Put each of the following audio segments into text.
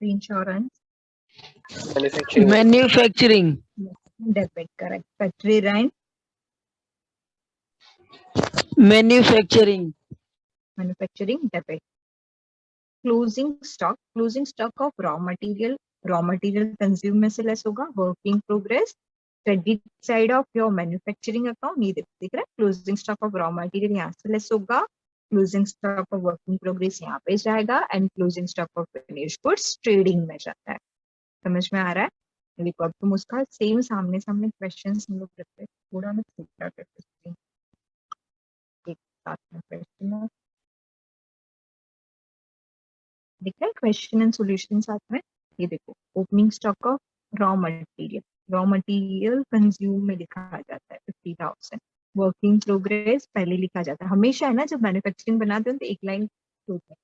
factory insurance, Manufacturing. debit, correct. Factory rent, Manufacturing. manufacturing, debit. Closing stock of raw material consume में से less होगा. Working progress, credit side of your manufacturing account, ये दिख रहा है. Closing stock of raw material यहाँ से less होगा. Closing stock of working progress यहाँ पे जाएगा. And closing stock of finish goods trading में जाता है. समझ में आ रहा है? देखो अब तुम उसका सेम सामने सामने क्वेश्चन हम लोग करते हैं. थोड़ा मैं छोटा करते हैं एक साथ में क्वेश्चन. दिख रहा है क्वेश्चन एंड सॉल्यूशन साथ में. ये देखो, opening stock of raw material consume में लिखा जाता है 50,000. वर्किंग प्रोग्रेस पहले लिखा जाता है हमेशा, है ना. जब मैन्युफैक्चरिंग बनाते हो तो एक लाइन होता है,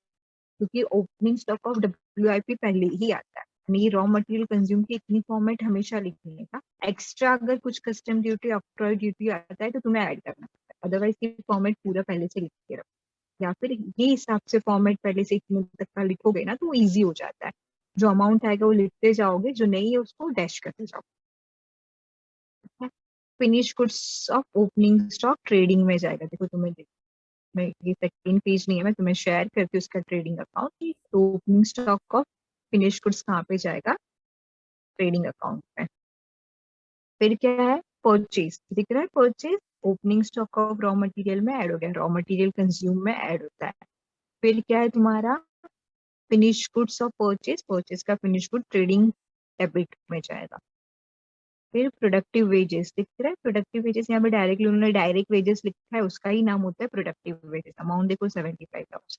क्योंकि ओपनिंग स्टॉक ऑफ WIP पहले ही आता है. ये रॉ मटेरियल कंज्यूम की इतनी फॉर्मेट हमेशा लिखने का. एक्स्ट्रा अगर कुछ कस्टम ड्यूटी, ऑक्ट्रॉय ड्यूटी आता है तो तुम्हें ऐड करना पड़ता है. अदरवाइज ये फॉर्मेट पूरा पहले से लिख के रखो, या फिर ये हिसाब से फॉर्मेट पहले से इतने तक का लिखोगे ना तो इजी हो जाता है. जो अमाउंट आएगा वो लिखते जाओगे, जो नहीं है उसको डैश करते जाओ. Finish goods of opening stock trading में जाएगा. देखो तुम्हें मैं ये सेकंड पेज नहीं है, मैं तुम्हें शेयर करती हूँ उसका ट्रेडिंग अकाउंट. तो opening stock of finish goods कहाँ पे जाएगा? ट्रेडिंग अकाउंट में. फिर क्या है? परचेज दिख रहा है. Purchase opening stock of raw material में ऐड हो गया, रॉ मटेरियल कंज्यूम में ऐड होता है. फिर क्या है तुम्हारा? फिनिश गुड्स ऑफ परचेज का फिनिश गुड ट्रेडिंग डेबिट में जाएगा. फिर प्रोडक्टिव वेजेस दिख रहा है. प्रोडक्टिव वेजेस यहाँ पे डायरेक्टली उन्होंने डायरेक्ट वेजेस लिखा है, उसका ही नाम होता है प्रोडक्टिव वेजेस. अमाउंट देखो 75,000.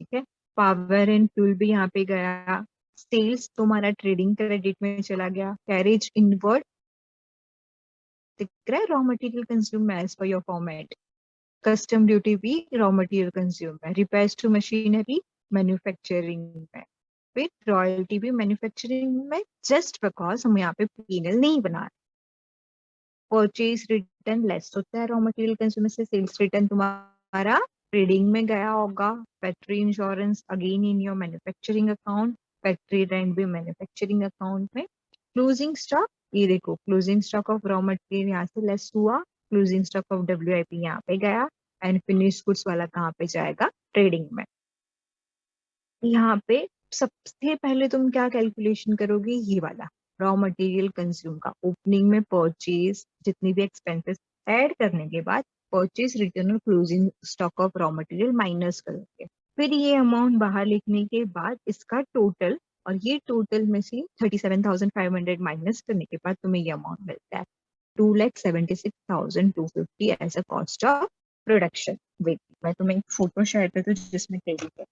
ठीक है. पावर एंड फ्यूल भी यहाँ पे गया. सेल्स तुम्हारा ट्रेडिंग क्रेडिट में चला गया. कैरेज इनवर्ड दिख रहा है रॉ मटेरियल कंज्यूम में as per your format. Custom duty भी रॉ मटेरियल कंज्यूम है. रिपेयर्स टू मशीनरी मैन्युफैक्चरिंग में. फिर रॉयल्टी भी मैन्युफैक्चरिंग में, जस्ट बिकॉज हम यहाँ पे पीनल नहीं बना रहे. परचेज रिटर्न लेस होता है रॉ मटेरियल कंज्यूम से. सेल्स रिटर्न तुम्हारा ट्रेडिंग में गया होगा. Factory insurance again in your manufacturing account. Factory rent भी मैन्युफैक्चरिंग अकाउंट में. क्लोजिंग स्टॉक, ये देखो closing stock of raw material यहाँ से लेस हुआ. क्लोजिंग स्टॉक ऑफ WIP यहाँ पे गया. एंड फिनिश गुड्स वाला कहाँ पे जाएगा? ट्रेडिंग में. यहाँ पे सबसे पहले तुम क्या कैलकुलेशन करोगे? ये वाला रॉ मटेरियल कंज्यूम का. ओपनिंग में परचेज जितनी भी एक्सपेंसेस ऐड करने के बाद परचेज रिटर्न और closing stock of raw material minus करोगे. फिर ये अमाउंट बाहर लिखने के बाद इसका टोटल, और ये टोटल में से 37,500 माइनस करने के बाद तुम्हें ये अमाउंट मिलता है 2,76,250 as a cost of production. Wait, मैं तुम्हें एक फोटो शेयर करती हूँ जिसमें क्रेडिट है.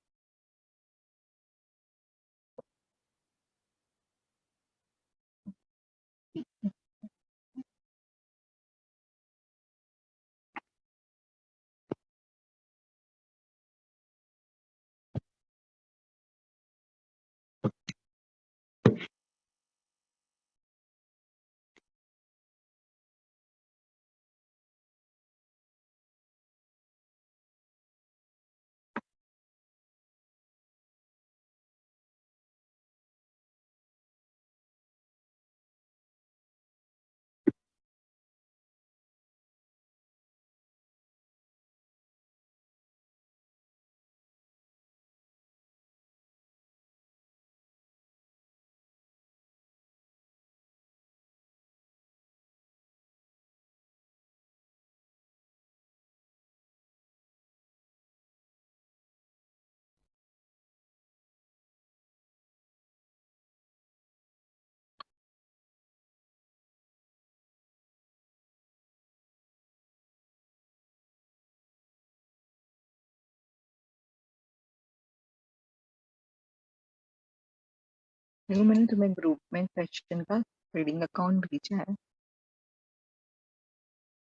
देखो मैंने तुम्हें ग्रुप में क्वेश्चन का ट्रेडिंग अकाउंट भेजा है.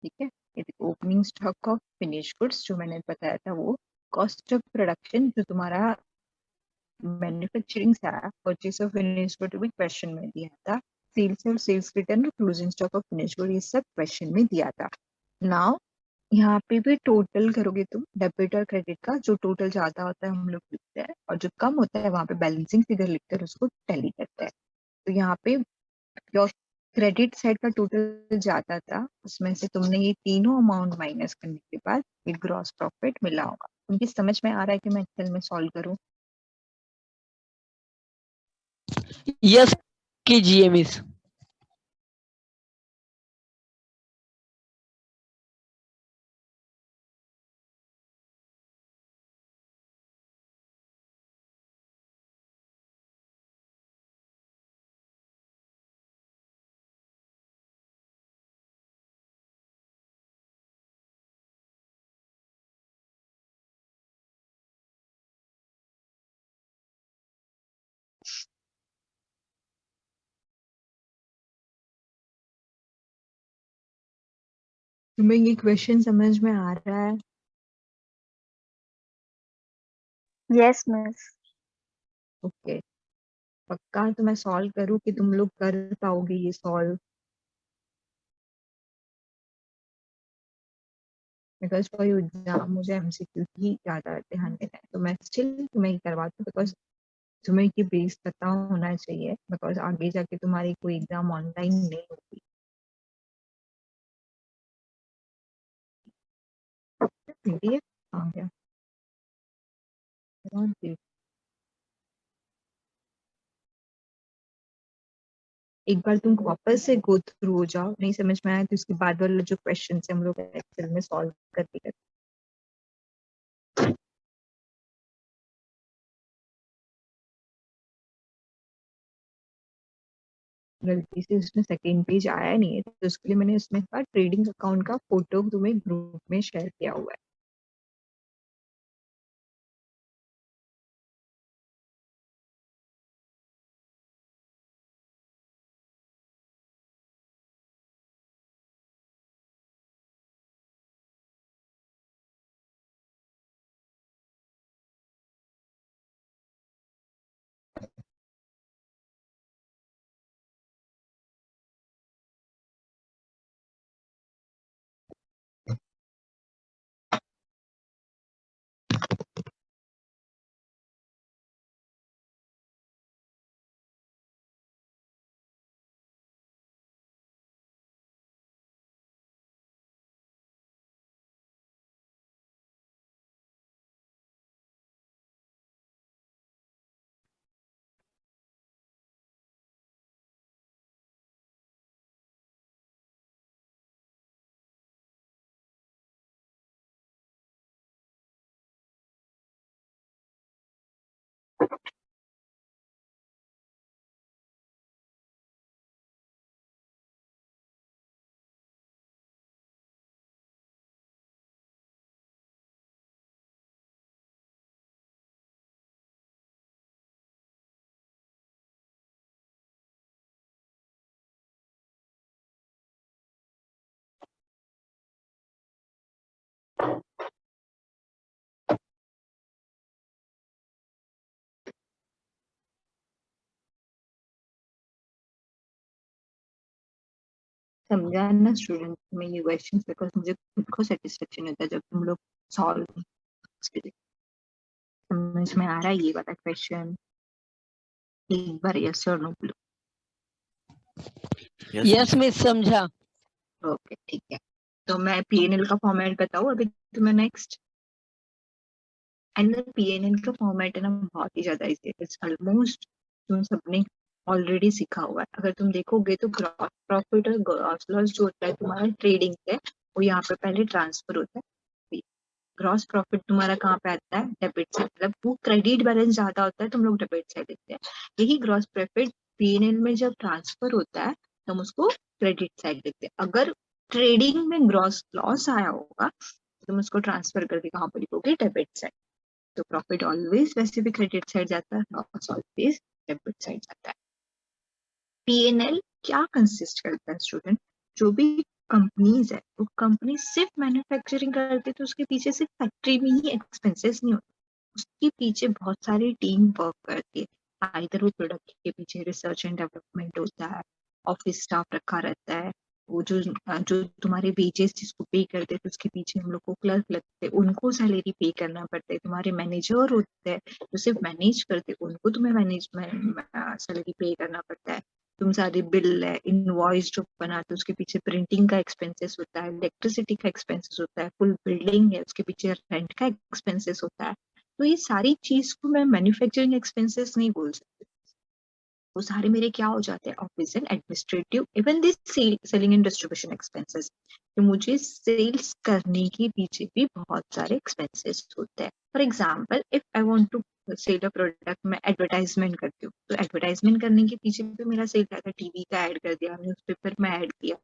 ठीक है. ये opening stock of finish goods जो मैंने बताया था वो. कॉस्ट ऑफ प्रोडक्शन जो तुम्हारा मैन्युफैक्चरिंग से आया. परचेज ऑफ फिनिश गुड भी क्वेश्चन में दिया था. सेल्स और सेल्स रिटर्न और closing stock of finish good ये सब क्वेश्चन में दिया था. नाउ यहाँ पे भी टोटल करोगे तुम डेबिट और क्रेडिट का, जो टोटल ज्यादा होता है हम लोग लिखते हैं और जो कम होता है वहां पे बैलेंसिंग फिगर लिखकर उसको टैली करते हैं। तो यहाँ पे योर क्रेडिट साइड का टोटल ज्यादा था, उसमें से तुमने ये तीनों अमाउंट माइनस करने के बाद एक ग्रॉस प्रॉफिट मिला होगा। उनकी समझ में आ रहा है कि मैं एक्सेल में सॉल्व करूँ? यस कीजिए मिस। तुम्हें ये क्वेश्चन समझ में आ रहा है? Yes miss. ओके, पक्का तो मैं सॉल्व करूँ कि तुम लोग कर पाओगे ये solve? Because for you exam मुझे एमसीक्यू ही ज्यादा ध्यान देना है, तो मैं स्टिल तुम्हें ही करवाती हूँ बिकॉज तुम्हें ये बेस पता होना चाहिए, बिकॉज आगे जाके तुम्हारी कोई एग्जाम ऑनलाइन नहीं होगी। पीडीएफ आ गया। कौन सी? एक बार तुम वापस से गो थ्रू हो जाओ, नहीं समझ में आया तो इसके बाद वाला जो क्वेश्चन है हम लोग एक्सेल में सॉल्व करते करते। गलती से उसमें सेकेंड पेज आया नहीं है, तो उसके लिए मैंने उसमें कहा ट्रेडिंग अकाउंट का फोटो तुम्हें ग्रुप में शेयर किया हुआ है। समझा ना स्टूडेंट में ये क्वेश्चन, बिकॉज मुझे खुद को सेटिस्फेक्शन होता है जब तुम लोग सॉल्व। समझ में आ रहा है ये वाला क्वेश्चन? एक बार यस और नो बोलो। यस मिस समझा। ओके ठीक है, तो मैं पीएनएल का फॉर्मेट बताऊँ अभी तुम्हें नेक्स्ट। एंड पीएनएल का फॉर्मेट है ना बहुत ही ज्यादा इजी है, इट्स ऑलमोस्ट तुम सबने ऑलरेडी सीखा हुआ है। अगर तुम देखोगे तो ग्रॉस प्रॉफिट और ग्रॉस लॉस जो होता है तुम्हारा ट्रेडिंग से, वो यहाँ पे पहले ट्रांसफर होता है। ग्रॉस प्रॉफिट तुम्हारा कहाँ पे आता है? डेबिट साइड, मतलब वो क्रेडिट बैलेंस ज्यादा होता है, तुम लोग डेबिट साइड देखते हैं। यही ग्रॉस प्रॉफिट पीएनएल में जब ट्रांसफर होता है तो हम उसको क्रेडिट साइड देखते हैं। अगर ट्रेडिंग में ग्रॉस लॉस आया होगा तो तुम उसको ट्रांसफर करके कहाँ पर लिखोगे? Debit side. तो प्रॉफिट ऑलवेज वैसे भी क्रेडिट साइड जाता है, लॉस ऑलवेज डेबिट साइड जाता है। पीएनएल क्या कंसिस्ट करता है स्टूडेंट? जो भी कंपनीज है, वो कंपनी सिर्फ मैन्युफैक्चरिंग करती है तो उसके पीछे सिर्फ फैक्ट्री में ही एक्सपेंसेस नहीं होते, उसके पीछे बहुत सारी टीम वर्क करती है। इधर वो प्रोडक्ट के पीछे रिसर्च एंड डेवलपमेंट होता है, ऑफिस स्टाफ रखा रहता है, वो जो तुम्हारे वेजेस जिसको पे करते थे उसके पीछे हम लोग को क्लर्क लगते, उनको सैलरी पे करना पड़ता है। तुम्हारे मैनेजर होते हैं जो सिर्फ मैनेज करते, उनको तुम्हें सैलरी पे करना पड़ता है। तुम सारे बिल है, इनवॉइस जो बनाते उसके पीछे प्रिंटिंग का एक्सपेंसेस होता है, इलेक्ट्रिसिटी का एक्सपेंसेस होता है, फुल बिल्डिंग है उसके पीछे रेंट का एक्सपेंसेस होता है। तो ये सारी चीज को मैं मैन्युफैक्चरिंग एक्सपेंसेस नहीं बोल सकती, वो सारे मेरे क्या हो जाते हैं, office and administrative, even this selling and distribution expenses. तो मुझे सेल्स करने के पीछे भी बहुत सारे एक्सपेंसेस होते हैं। For example, if I want to sell a product, मैं एडवर्टाइजमेंट करती हूँ, तो एडवर्टाइजमेंट करने के पीछे भी मेरा सेल क्या था, टीवी का ऐड कर दिया, न्यूज़पेपर में ऐड किया,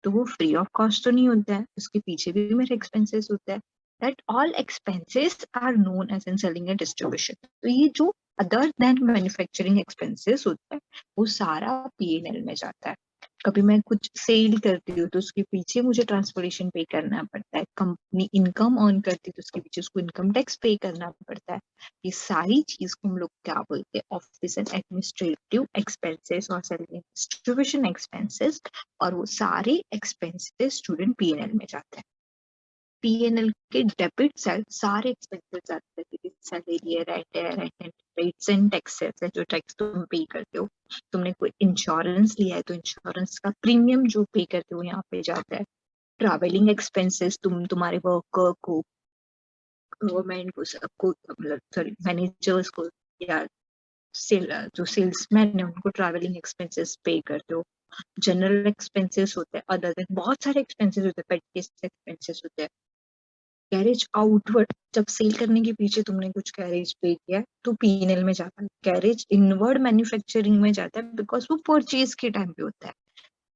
तो वो फ्री ऑफ कॉस्ट तो नहीं होता है, उसके पीछे भी मेरे एक्सपेंसेस होता है। That all expenses are known as in selling and distribution. तो ये जो अदर देन मैन्युफैक्चरिंग एक्सपेंसेस होता है वो सारा पीएनएल में जाता है। कभी मैं कुछ सेल करती हूँ तो उसके पीछे मुझे ट्रांसपोर्टेशन पे करना पड़ता है, कंपनी इनकम अर्न करती है तो उसके पीछे उसको इनकम टैक्स पे करना पड़ता है। ये सारी चीज को हम लोग क्या बोलते हैं, ऑफिस एंड एडमिनिस्ट्रेटिव एक्सपेंसेस और सेलिंग एंड डिस्ट्रीब्यूशन एक्सपेंसेस। और वो सारे एक्सपेंसेस स्टूडेंट पीएनएल में जाते हैं। पीएनएल के डेबिट साइड सारे एक्सपेंसेस आते हैं, सैलरी है, rent and rates and taxes है, जो टैक्स तुम पे करते हो। तुमने कोई इंश्योरेंस लिया है तो इंश्योरेंस का प्रीमियम जो पे करते हो यहाँ पे जाता है। ट्रैवलिंग एक्सपेंसेस तुम्हारे वर्कर को, गवर्नमेंट को, सबको, मतलब सॉरी मैनेजर्स को या जो सेल्समैन है उनको ट्रैवलिंग एक्सपेंसेस पे करते हो। जनरल एक्सपेंसेस होते हैं, अदर देन बहुत सारे एक्सपेंसेस होते हैं, पेट एक्सपेंसेस होते हैं। कैरेज आउटवर्ड, जब सेल करने के पीछे तुमने कुछ कैरेज पे किया तो पीएनएल में जाता है। कैरेज इनवर्ड मैन्युफैक्चरिंग में जाता है बिकॉज वो परचेज के टाइम पे होता है।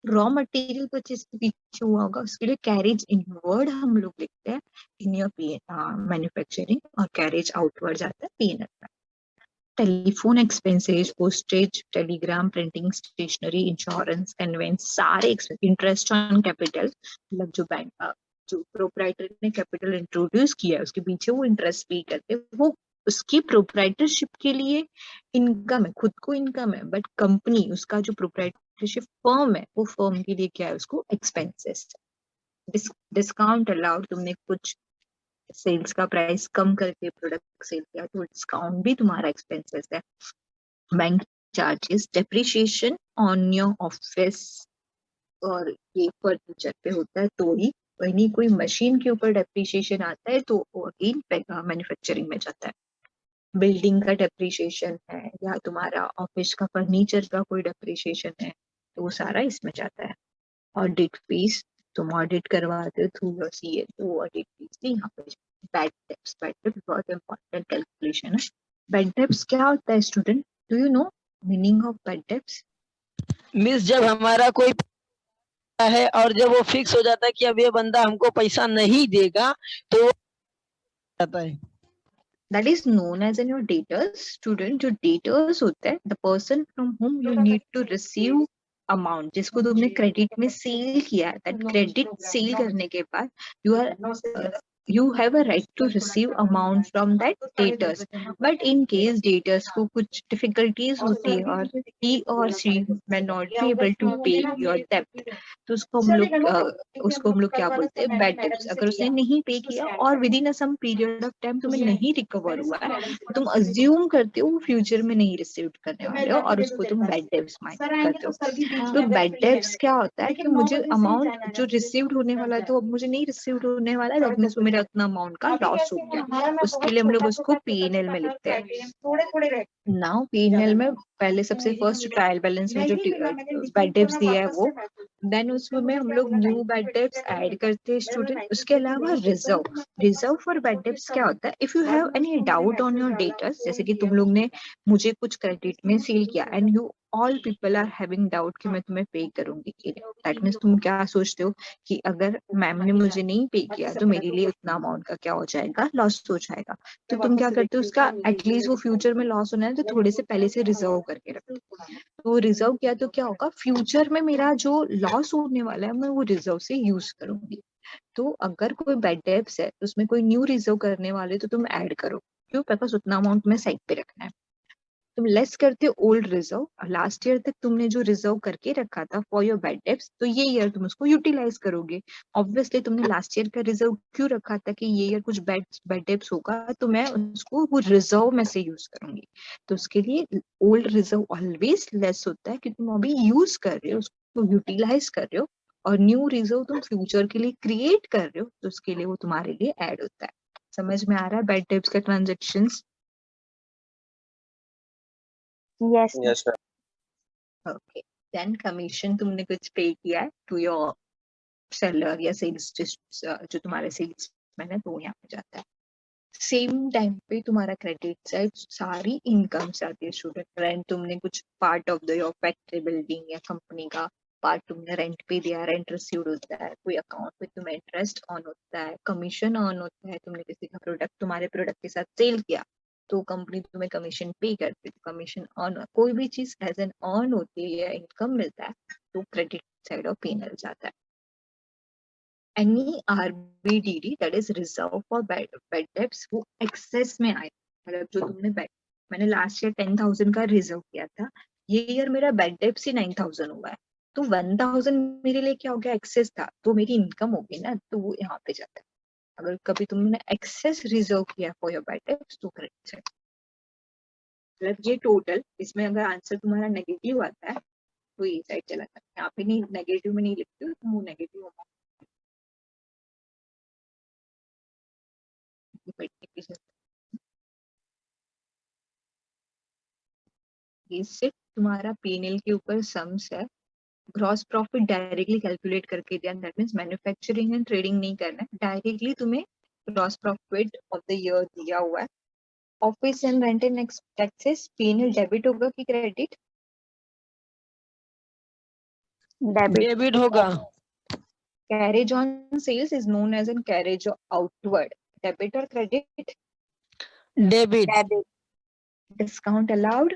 रॉ मटेरियल परचेज के पीछे हुआ होगा, उसके लिए कैरेज इनवर्ड हम लोग लिखते हैं इन योर मैन्युफैक्चरिंग, और कैरेज आउटवर्ड जाता है पीएनएल में। Telephone expenses, postage, telegram, printing, stationery, insurance, conveyance, सारे इंटरेस्ट ऑन कैपिटल, मतलब जो बैंक जो प्रोप्राइटर ने कैपिटल इंट्रोड्यूस किया है उसके पीछे वो इंटरेस्ट पे करते, वो उसकी प्रोप्राइटरशिप के लिए इनकम है, खुद को इनकम है, बट कंपनी उसका जो प्रोप्राइटरशिप फर्म है वो फर्म के लिए क्या है, उसको एक्सपेंसेस। डिस्काउंट अलाउड, तुमने कुछ सेल्स का प्राइस कम करके प्रोडक्ट सेल किया तो डिस्काउंट भी तुम्हारा एक्सपेंसेस है। Bank charges, depreciation on your office, और ये फर्नीचर पे होता है तो ही, वही कोई मशीन के ऊपर डेप्रिसिएशन आता है तो अगेन मैन्युफैक्चरिंग में जाता है। बिल्डिंग का डेप्रिसिएशन है या तुम्हारा ऑफिस का फर्नीचर का कोई डेप्रिसिएशन है तो वो सारा इसमें जाता है। ऑडिट फीस, तुम ऑडिट करवाते हो थ्रू योर सीए तो ऑडिट फीस भी यहाँ पे। बैड डेब्ट्स बहुत इंपॉर्टेंट कैलकुलेशन है। बैड डेब्ट्स क्या होता है student, do you know meaning of bad debts? Miss जब हमारा कोई है और जब वो फिक्स हो जाता है कि अब ये बंदा हमको पैसा नहीं देगा तो वो जाता है। That is known as in your debtors, student। जो debtors होता है, the person from whom you need to receive amount, जिसको तुमने क्रेडिट में सेल किया है, that क्रेडिट सेल करने के बाद you have a right to receive amount from that debtors, but in case debtors को कुछ difficulties होती है और he or she may not be able to pay your debt, तो उसको हम लोग क्या बोलते हैं, बैड डेब्ट्स। अगर उसने नहीं पे किया और within a some period of time तुम्हें नहीं रिकवर हुआ है, तो तुम अज्यूम करते हो फ्यूचर में नहीं रिसीव करने वाले हो और उसको तुम बैड डेब्ट्स माइंड करते हो। तो बैड डेब्ट्स क्या होता है कि मुझे अमाउंट जो रिसीव्ड होने वाला है तो अब मुझे नहीं रिसीव्ड होने वाला है, दैट मींस मेरा उतना अमाउंट का लॉस हो गया, उसके लिए हम लोग उसको पीएनएल में लिखते हैं। नाउ पीएनएल में पहले सबसे फर्स्ट ट्रायल बैलेंस में जो बैड डेब्ट्स दिया है वो, देन उसमें हम लोग न्यू बैड डेब्ट्स ऐड करते हैं स्टूडेंट। उसके अलावा रिजर्व फॉर बैड डेब्ट्स क्या होता है, if you have any doubt on your debtors, जैसे कि तुम लोग ने मुझे कुछ क्रेडिट में सेल किया and you all people are having doubt कि मैं तुम्हें पे करूंगी, दैट मींस तुम क्या सोचते हो कि अगर मैम ने मुझे नहीं पे किया तो मेरे लिए उतना अमाउंट का क्या हो जाएगा, लॉस हो जाएगा। तो तुम क्या करते हो, उसका एटलीस्ट वो फ्यूचर में लॉस होना है तो थोड़े से पहले से रिजर्व करके रखते हो। तो रिजर्व किया तो क्या होगा, फ्यूचर में मेरा जो लॉस होने वाला है मैं वो रिजर्व से यूज करूंगी। तो अगर कोई बैड डेब्ट्स है तो उसमें कोई न्यू रिजर्व करने वाले तो तुम ऐड करो, क्यों, बिकॉज उतना अमाउंट में साइड पे रखना है। तो तुम लेस करते हो ओल्ड रिजर्व, लास्ट ईयर तक तुमने जो रिजर्व करके रखा था फॉर योर बैड डेब्ट्स, तो ये ईयर तुम उसको यूटिलाइज करोगे। ऑब्वियसली तुमने लास्ट ईयर का रिजर्व क्यों रखा था कि ये ईयर कुछ बैड डेब्ट्स होगा तो मैं उसको वो रिजर्व में से यूज करूंगी। तो उसके लिए ओल्ड रिजर्व ऑलवेज लेस होता है कि तुम अभी यूज कर रहे हो, उसको यूटिलाइज कर रहे हो, और न्यू रिजर्व तुम फ्यूचर के लिए क्रिएट कर रहे हो, तो उसके लिए वो तुम्हारे लिए ऐड होता है। समझ में आ रहा है बैड डेब्ट्स का transactions? Yes, miss. Yes, ma'am. Okay, then commission तुमने कुछ पे किया है टू योर सेलर या सेल्स, जो तुम्हारे सेल्स मैन है, तो यहाँ पे जाता है। सेम टाइम पे तुम्हारा क्रेडिट साइड सारी इनकम आती है स्टूडेंट। रेंट तुमने कुछ part of the your factory building या कंपनी का पार्ट तुमने रेंट पे दिया, रेंट रिसीव्ड होता है, कोई अकाउंट पे तुम्हें इंटरेस्ट ऑन होता है, कमीशन ऑन होता है, तुमने किसी का प्रोडक्ट तुम्हारे प्रोडक्ट के साथ सेल किया तो कंपनी तुम्हें कमीशन पे करती है, तो कमीशन ऑन, कोई भी चीज एज एन ऑन होती है या इनकम मिलता है तो क्रेडिट साइड ऑफ P&L जाता है। Any RBDD that is reserve for bad debts, वो एक्सेस में आए, मतलब जो तुमने मैंने लास्ट ईयर 10,000 का रिजर्व किया था, ये ईयर मेरा बैड डेब्ट्स ही 9,000 हुआ है, तो 1,000 मेरे लिए क्या हो गया, एक्सेस था, तो मेरी इनकम होगी ना, तो वो यहाँ पे जाता है। अगर कभी तुमने एक्सेस रिजर्व किया फॉर योर बैड डेब्ट्स तो क्रेडिट साइड, मतलब ये टोटल, इसमें अगर आंसर तुम्हारा नेगेटिव आता है तो ये साइड चला जाता है। यहाँ पे नहीं, नेगेटिव में नहीं लिखते हो तुम, वो नेगेटिव होगा। ये सिर्फ तुम्हारा P&L के ऊपर सम्स है, ग्रॉस प्रॉफिट डायरेक्टली कैलकुलेट करके दिया, that means manufacturing and trading नहीं करना है, डायरेक्टली तुम्हें gross profit of the year दिया हुआ है। Office and rent and taxes P&L debit होगा कि क्रेडिट? Debit. डेबिट होगा। Carriage on sales is known as an carriage outward, debit और credit? Debit. Debit. Discount allowed?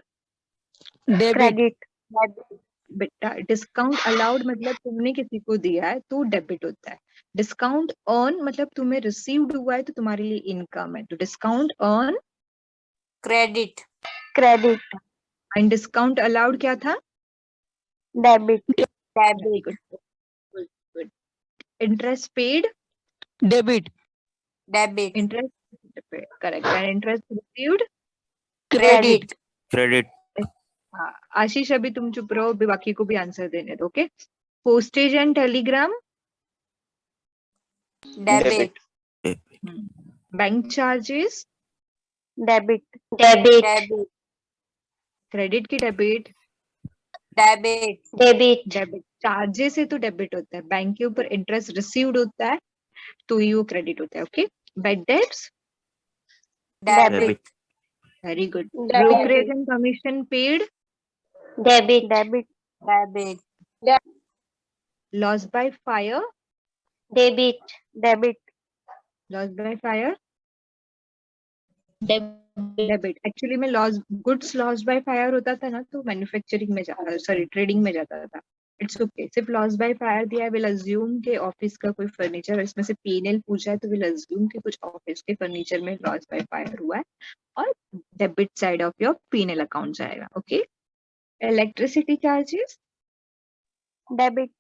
Debit. Credit. Debit. बेटा discount allowed मतलब तुमने किसी को दिया है तो डेबिट होता है, डिस्काउंट अर्न मतलब तुम्हें रिसीव्ड हुआ है तो तुम्हारे लिए इनकम है, तो discount earn credit. Credit. And discount allowed क्या था? Debit. Debit. Good. Interest paid? Debit. Debit. Interest correct, and interest received? Credit. Credit. हाँ, आशीष अभी तुम चुप रहो, अभी बाकी को भी आंसर देने दो। Okay, postage and telegram? Debit. Bank charges? Debit. Debit. Debit. Credit की debit? Debit. Debit. Debit. Charges से तो डेबिट होता है, बैंक के ऊपर इंटरेस्ट रिसीव्ड होता है तो ये वो क्रेडिट होता है। Okay, bad debts? Debit. Very good. Debit. Brokerage and commission paid? Debit. Debit. Debit. Loss by fire? Debit. Debit. Loss by fire debit. Actually में loss, goods loss by fire होता था ना तो मैन्युफैक्चरिंग में जाता, sorry trading में जाता था। इट्स ओके, सिर्फ लॉस बाय फायर दिया है, विल अज्यूम के ऑफिस का कोई फर्नीचर, इसमें से P&L पूछा है तो विल अज्यूम के कुछ ऑफिस के फर्नीचर में लॉस बाय फायर हुआ है और debit side of your P&L account जाएगा। Okay, electricity charges? Debit.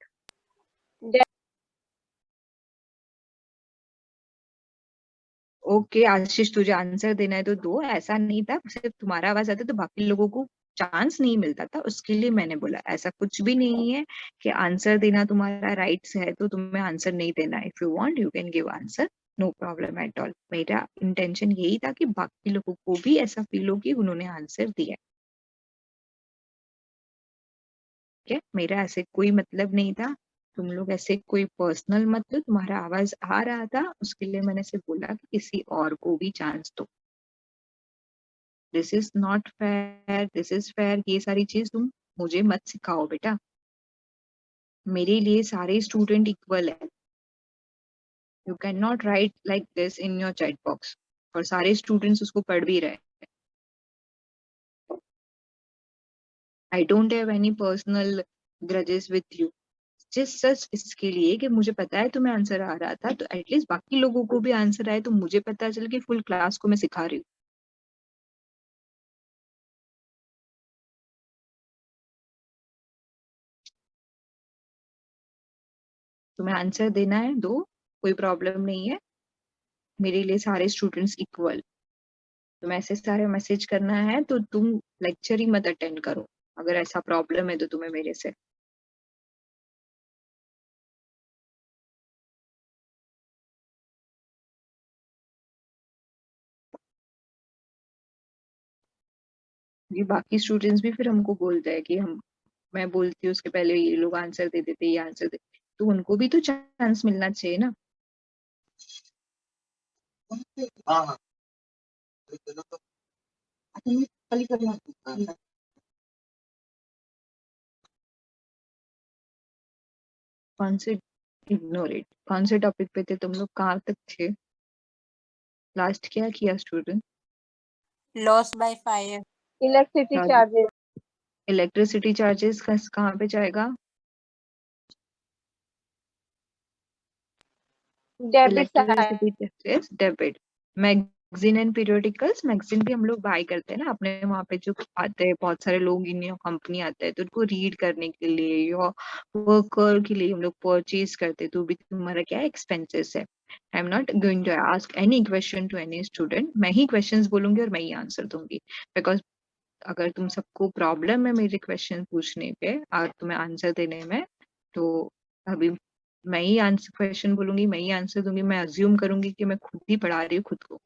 Okay Ashish, तुझे आंसर देना है तो दो, ऐसा नहीं था सिर्फ तुम्हारा आवाज आता तो बाकी लोगों को चांस नहीं मिलता था, उसके लिए मैंने बोला। ऐसा कुछ भी नहीं है कि आंसर देना तुम्हारा राइट्स है तो तुम्हें आंसर नहीं देना। If you want you can give answer, no problem at all. मेरा इंटेंशन यही था कि बाकी लोगों को भी ऐसा फील हो कि उन्होंने आंसर दिया है। ठीक है, मेरा ऐसे कोई मतलब नहीं था, तुम लोग ऐसे कोई पर्सनल मत लो, तुम्हारा आवाज आ रहा था उसके लिए मैंने सिर्फ बोला कि किसी और को भी चांस दो। This is not fair, this is fair, ये सारी चीज तुम मुझे मत सिखाओ बेटा, मेरे लिए सारे स्टूडेंट इक्वल है। You can not right like this in your chat box, और सारे स्टूडेंट्स उसको पढ़ भी रहे। I don't have any personal grudges with you, जिस सच इसके लिए कि मुझे पता है तुम्हें आंसर आ रहा था तो एटलीस्ट बाकी लोगों को भी आंसर आए तो मुझे पता चल कि फुल क्लास को मैं सिखा रही हूँ। तुम्हें आंसर देना है, दो, कोई प्रॉब्लम नहीं है। मेरे लिए सारे स्टूडेंट्स इक्वल। तुम्हें ऐसे सारे मैसेज करना है तो तुम लेक्चर ही मत अटेंड करो, अगर ऐसा प्रॉब्लम है तो तुम्हें मेरे से। ये बाकी स्टूडेंट्स भी फिर हमको बोलते हैं कि हम, मैं बोलती हूँ उसके पहले ये लोग आंसर दे देते, ये आंसर दे, तो उनको भी तो चांस मिलना चाहिए ना। हाँ हाँ चलो तो अच्छा ये कल ही करना कौन से इग्नोर इट, कौन से टॉपिक पे थे तुम लोग, कहाँ तक थे, लास्ट क्या किया student? Loss by fire. Electricity charges. Electricity charges कहाँ पे जाएगा? Debit side. Electricity charges debit. Magazine and periodicals, magazine भी हम लोग बाय करते हैं ना अपने वहाँ पे, जो आते हैं बहुत सारे लोग इन कंपनी आते हैं तो उनको रीड करने के लिए या वर्कर के लिए हम लोग परचेज करते हैं, तो भी तुम्हारा क्या एक्सपेंसेस है। I am not going to ask any question to any student, मैं ही क्वेश्चंस बोलूंगी और मैं ही आंसर दूंगी, बिकॉज अगर तुम सबको प्रॉब्लम है मेरे क्वेश्चन पूछने पे और तुम्हें आंसर देने में, तो अभी मैं ही आंसर क्वेश्चन बोलूंगी, मैं ही आंसर दूंगी, मैं अज्यूम करूंगी कि मैं खुद ही पढ़ा रही हूँ खुद को।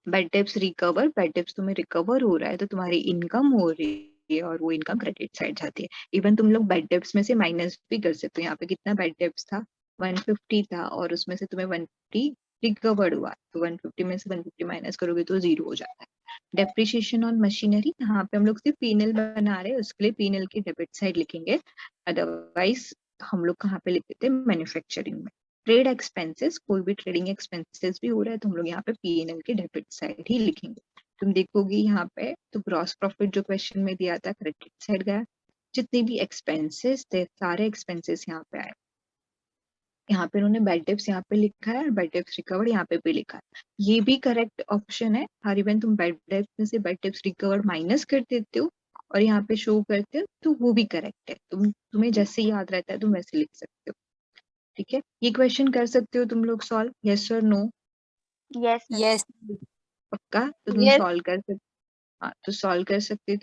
Bed debts recover, bed debts तुम्हें रिकवर हो रहा है तो तुम्हारी इनकम हो रही है और वो इनकम क्रेडिट साइड जाती है। इवन तुम लोग बेड डेब्ट्स में से माइनस भी कर सकते हो। यहाँ पे कितना बेड डेब्ट्स था, 150 था, और उसमें से तुम्हें 150 रिकवर्ड हुआ, तो 150 में से 150 माइनस करोगे तो 0 हो जाता है। डेप्रिसिएशन ऑन मशीनरी, यहाँ पे हम लोग सिर्फ पीएनएल बना रहे हैं, उसके लिए पीएनएल की डेबिट साइड लिखेंगे, अदरवाइज हम लोग कहाँ पे लिखते थे, मैन्युफैक्चरिंग में। ट्रेड एक्सपेंसेस, कोई भी ट्रेडिंग एक्सपेंसेस भी हो रहा है तो हम लोग यहाँ पे पीएनएल की डेबिट साइड ही लिखेंगे। तुम देखोगे यहाँ पे तो ग्रॉस प्रॉफिट जो क्वेश्चन में दिया था क्रेडिट साइड गया, जितने भी एक्सपेंसेस थे सारे एक्सपेंसेस यहाँ पे आए। यहाँ पे उन्होंने बेड डेब्ट्स यहाँ पे लिखा है और बेड डेब्ट्स रिकवर्ड यहाँ पे भी लिखा है, ये भी करेक्ट ऑप्शन है। हर इवन तुम बेड डेब्ट्स में से बेड डेब्ट्स रिकवर्ड माइनस कर देते हो और यहाँ पे शो करते हो तो वो भी करेक्ट है। तुम्हें जैसे याद रहता है तुम वैसे लिख सकते हो, ठीक है। ये क्वेश्चन कर सकते हो तुम लोग सॉल्व, यस और नो? Yes, sir. Yes. पक्का? तो तुम Yes. सॉल्व कर सकते, हाँ तो सॉल्व कर सकते हो।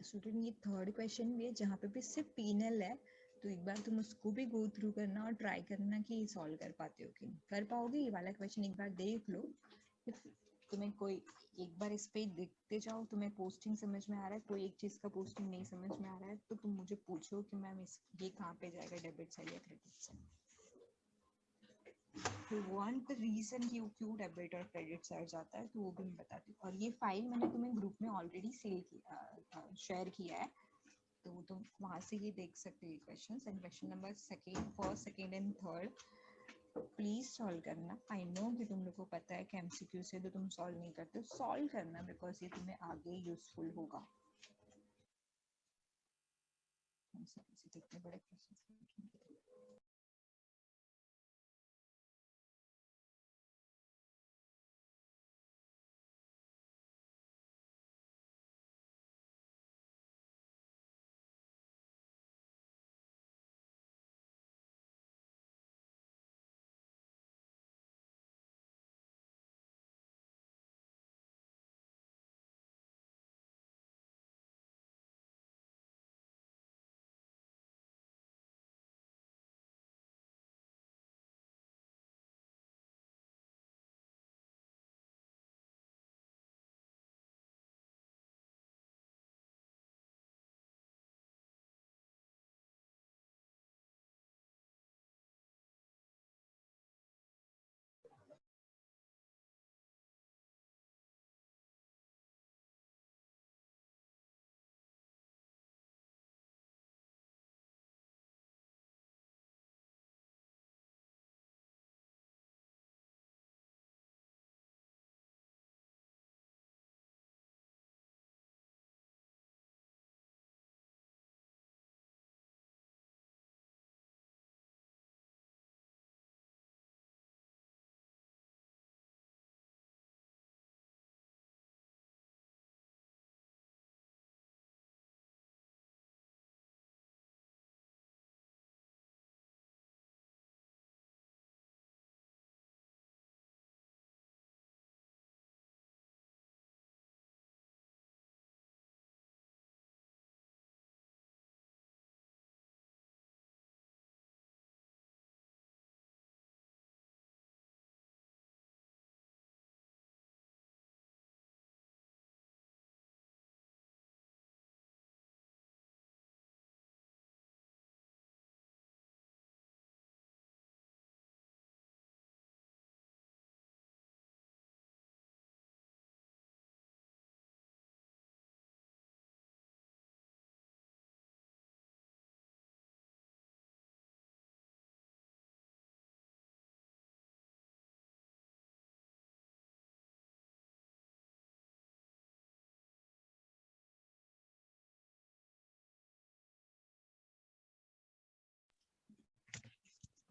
तो स्टूडेंट ये थर्ड क्वेश्चन भी है जहाँ पे भी सिर्फ पीनल है, तो एक बार तुम उसको भी गो थ्रू करना और ट्राई करना कि सॉल्व कर पाते हो कि नहीं कर पाओगे। ये वाला क्वेश्चन एक बार देख लो, फिर तुम्हें कोई एक बार इस पे देखते जाओ, तुम्हें पोस्टिंग समझ में आ रहा है, कोई एक चीज का पोस्टिंग नहीं समझ में आ रहा है तो तुम मुझे पूछो कि मैम इस ये कहाँ पे जाएगा, डेबिट साइड या credit side. You want the reason कि क्यों डेबिट और क्रेडिट साइड जाता है तो वो भी मैं बताती हूँ। और ये फाइल मैंने तुम्हें ग्रुप में ऑलरेडी शेयर किया है, तो तुम वहां से ये देख सकते हो questions. And question number second, first, second and third please solve करना। आई नो कि तुम लोग को पता है कि एमसीक्यू से तो तुम सॉल्व नहीं करते, सॉल्व करना बिकॉज ये तुम्हें आगे यूजफुल होगा। कितने बड़े क्वेश्चन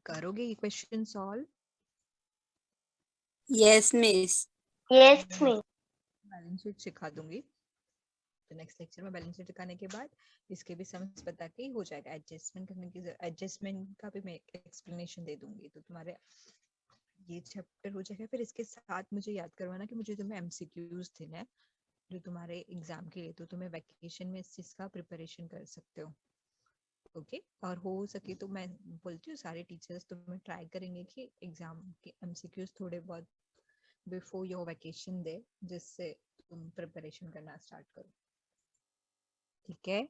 करोगे ये question solve? Yes, miss. Yes, miss. Balance sheet सिखा दूंगी, तो नेक्स्ट लेक्चर में बैलेंस शीट सिखाने के बाद इसके भी समझ बता के ही हो जाएगा। एडजस्टमेंट करने की एडजस्टमेंट का भी मैं एक्सप्लेनेशन दे दूंगी, तो तुम्हारे ये चैप्टर हो जाएगा। फिर इसके साथ मुझे याद करवाना कि मुझे तुम्हें एमसीक्यूज देना है जो तुम्हारे एग्जाम के लिए, तो तुम्हें वैकेशन में इस चीज का प्रिपरेशन कर सकते हो। ओके और हो सके तो मैं बोलती हूँ सारे टीचर्स तुम्हें ट्राई करेंगे कि एग्जाम के एमसीक्यूज थोड़े बहुत बिफोर योर वैकेशन दे, जिससे तुम प्रिपरेशन करना स्टार्ट करो। ठीक है।